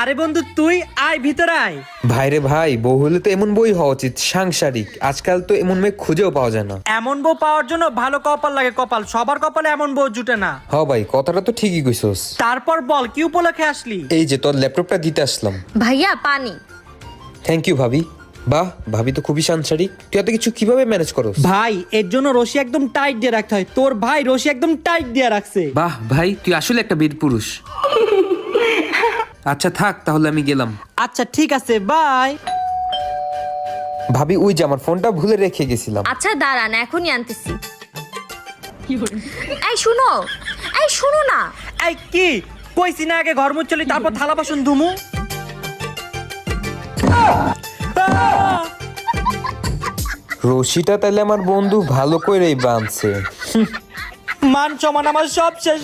আরে বন্ধু তুই আয় ভিতরে আয়। ভাইরে ভাই, বউ হলে তো এমন বই হওয়া উচিত, সাংসারিক। আজকাল তো এমন মেয়ে খুঁজেও পাওয়া যায় না। এমন বউ পাওয়ার জন্য ভালো কপাল লাগে, কপাল সবার কপালে এমন বউ জুটে না। হ ভাই, কথাটা তো ঠিকই কইছস। তারপর বল কি উপলক্ষে আসলি? এই যে তোর ল্যাপটপটা দিতে আসলাম। ভাইয়া পানি। থ্যাংক ইউ ভাবি। বাহ, ভাবি তো খুবই সাংসারিক। তুই এত কিছু কিভাবে ম্যানেজ করস? ভাই এর জন্য রশি একদম টাইট দিয়ে রাখতে হয়, তোর ভাই রশি একদম টাইট দিয়ে রাখছে। বাহ ভাই, তুই আসলে একটা বীর পুরুষ। আচ্ছা থাক, তাহলে আমি গেলাম। আচ্ছা ঠিক আছে, বাই। ভাবি ওই যে আমার ফোনটা ভুলে রেখে গেছিলাম। আচ্ছা দাঁড়ান, এখনই আনতেছি। এই শুনো, এই শুনো না। এই কি কইছি না আগে ঘর মুছলি তারপর থালা বাসন ধুমু? রশিটা তাহলে আমার বন্ধু ভালো করেই বাঁধছে। মান সমান আমার সব শেষ।